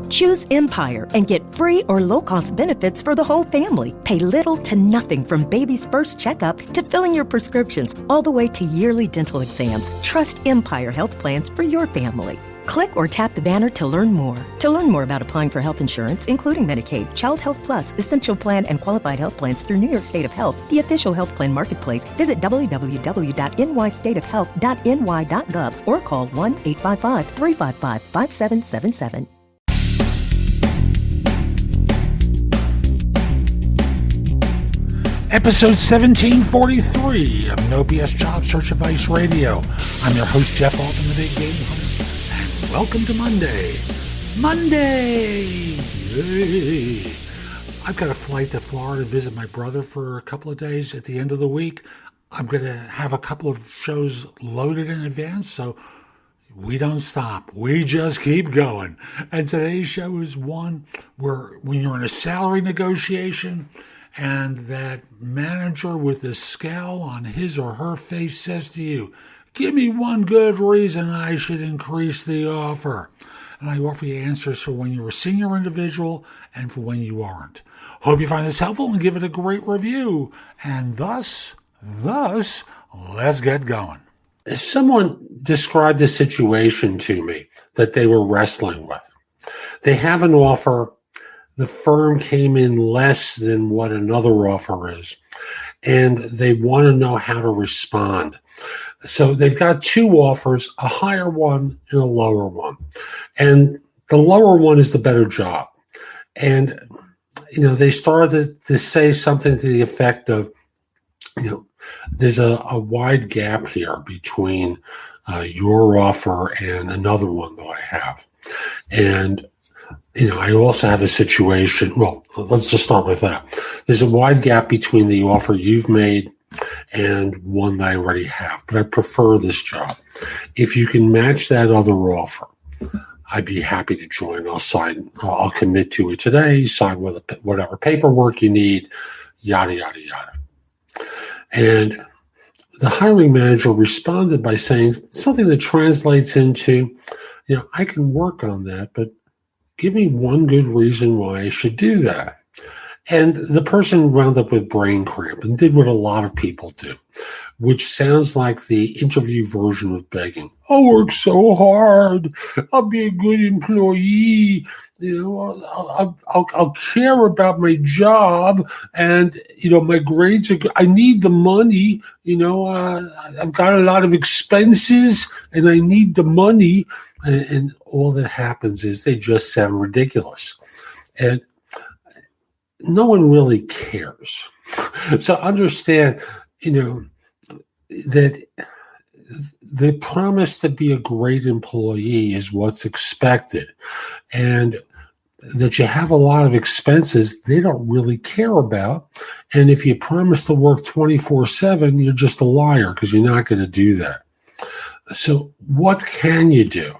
Choose Empire and get free or low-cost benefits for the whole family. Pay little to nothing from baby's first checkup to filling your prescriptions, all the way to yearly dental exams. Trust Empire Health Plans for your family. Click or tap the banner to learn more. To learn more about applying for health insurance, including Medicaid, Child Health Plus, Essential Plan, and Qualified Health Plans through New York State of Health, the official health plan marketplace, visit www.nystateofhealth.ny.gov or call 1-855-355-5777. Episode 1743 of No BS Job Search Advice Radio. I'm your host, Jeff Altman, the Big Game Hunter, and welcome to Monday. Yay. I've got a flight to Florida to visit my brother for a couple of days at the end of the week. I'm going to have a couple of shows loaded in advance, so we don't stop. We just keep going. And today's show is one where when you're in a salary negotiation, and that manager with a scowl on his or her face says to you, give me one good reason I should increase the offer. And I offer you answers for when you're a senior individual and for when you aren't. Hope you find this helpful and give it a great review. And thus, let's get going. Someone described a situation to me that they were wrestling with. They have an offer. The firm came in less than what another offer is, and they want to know how to respond. So they've got two offers, a higher one and a lower one. And the lower one is the better job. And, they started to say something to the effect of, there's a wide gap here between your offer and another one that I have. And I also have a situation, well, let's just start with that. There's a wide gap between the offer you've made and one that I already have, but I prefer this job. If you can match that other offer, I'd be happy to join. I'll commit to it today, sign with whatever paperwork you need, yada, yada, yada. And the hiring manager responded by saying something that translates into, I can work on that, but give me one good reason why I should do that. And the person wound up with brain cramp and did what a lot of people do, which sounds like the interview version of begging. I'll work so hard. I'll be a good employee. I'll care about my job, and my grades are good. I need the money. I've got a lot of expenses, and I need the money. And all that happens is they just sound ridiculous. And no one really cares. So understand, that the promise to be a great employee is what's expected. And that you have a lot of expenses they don't really care about. And if you promise to work 24/7, you're just a liar because you're not going to do that. So what can you do?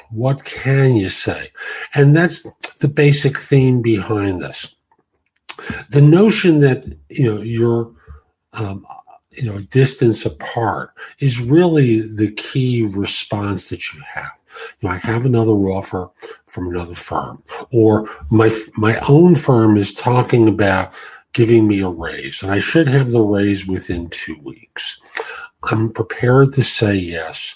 What can you say? And that's the basic theme behind this. The notion that, you're, a distance apart is really the key response that you have. I have another offer from another firm, or my own firm is talking about giving me a raise, and I should have the raise within 2 weeks. I'm prepared to say yes.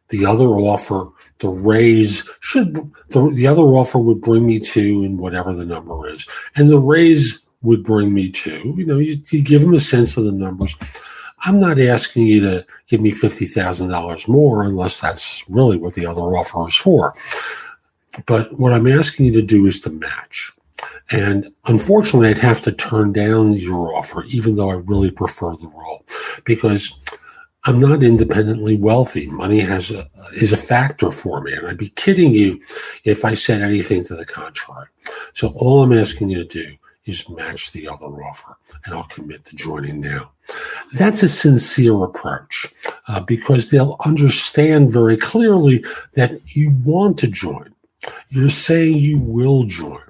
The other offer, the raise the other offer would bring me to, and whatever the number is, and the raise would bring me to, you give them a sense of the numbers. I'm not asking you to give me $50,000 more unless that's really what the other offer is for. But what I'm asking you to do is to match. And unfortunately, I'd have to turn down your offer, even though I really prefer the role, because I'm not independently wealthy. Money is a factor for me, and I'd be kidding you if I said anything to the contrary. So all I'm asking you to do is match the other offer, and I'll commit to joining now. That's a sincere approach because they'll understand very clearly that you want to join. You're saying you will join.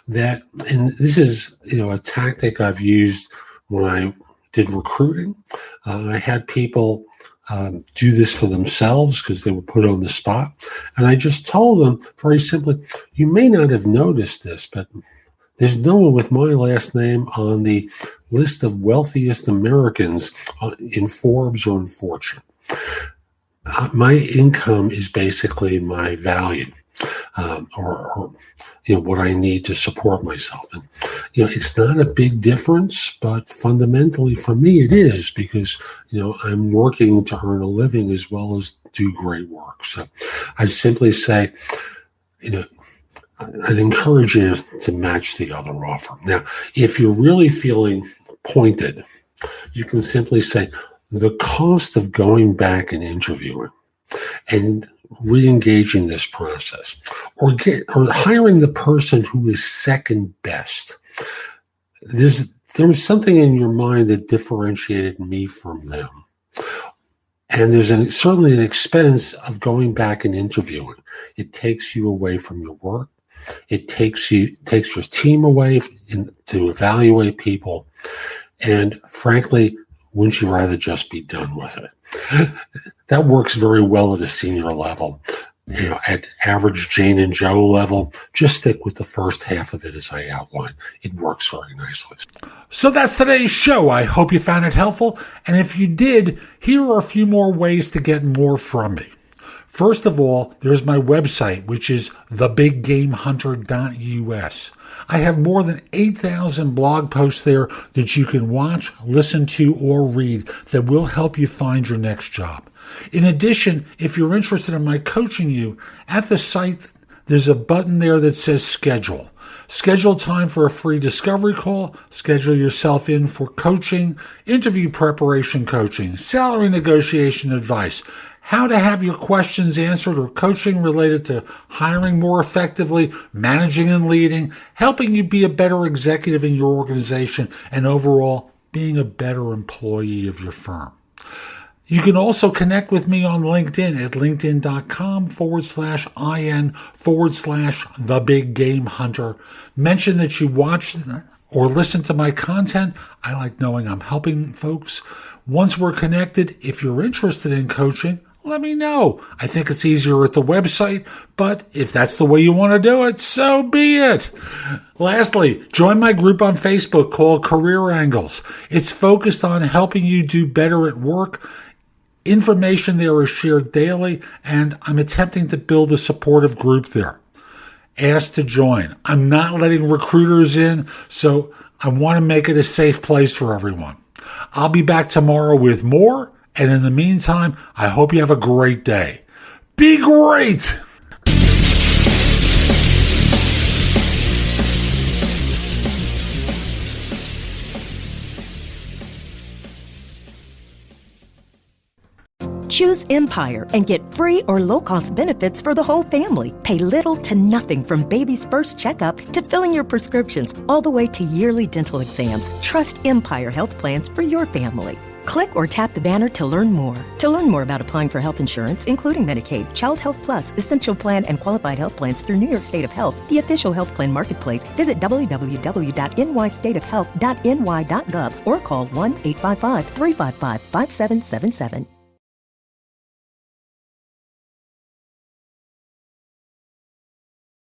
And this is, a tactic I've used when I did recruiting. I had people do this for themselves because they were put on the spot. And I just told them very simply, you may not have noticed this, but there's no one with my last name on the list of wealthiest Americans in Forbes or in Fortune. My income is basically my value, or what I need to support myself. And it's not a big difference, but fundamentally for me it is, because I'm working to earn a living as well as do great work. So I simply say, I'd encourage you to match the other offer. Now, if you're really feeling pointed, you can simply say, the cost of going back and interviewing and re-engaging this process, or hiring the person who is second best. There was something in your mind that differentiated me from them. And there's certainly an expense of going back and interviewing. It takes you away from your work. It takes your team away to evaluate people. And frankly, wouldn't you rather just be done with it? That works very well at a senior level. At average Jane and Joe level, just stick with the first half of it as I outlined. It works very nicely. So that's today's show. I hope you found it helpful. And if you did, here are a few more ways to get more from me. First of all, there's my website, which is thebiggamehunter.us. I have more than 8,000 blog posts there that you can watch, listen to, or read that will help you find your next job. In addition, if you're interested in my coaching you, at the site, there's a button there that says schedule. Schedule time for a free discovery call, schedule yourself in for coaching, interview preparation coaching, salary negotiation advice, how to have your questions answered, or coaching related to hiring more effectively, managing and leading, helping you be a better executive in your organization, and overall being a better employee of your firm. You can also connect with me on LinkedIn at linkedin.com/IN/TheBigGameHunter. Mention that you watched or listened to my content. I like knowing I'm helping folks. Once we're connected, if you're interested in coaching, let me know. I think it's easier at the website, but if that's the way you want to do it, so be it. Lastly, join my group on Facebook called Career Angles. It's focused on helping you do better at work. Information there is shared daily, and I'm attempting to build a supportive group there. Ask to join. I'm not letting recruiters in, so I want to make it a safe place for everyone. I'll be back tomorrow with more. And in the meantime, I hope you have a great day. Be great! Choose Empire and get free or low-cost benefits for the whole family. Pay little to nothing from baby's first checkup to filling your prescriptions, all the way to yearly dental exams. Trust Empire health plans for your family. Click or tap the banner to learn more. To learn more about applying for health insurance, including Medicaid, Child Health Plus, Essential Plan, and Qualified Health Plans through New York State of Health, the official health plan marketplace, visit www.nystateofhealth.ny.gov or call 1-855-355-5777.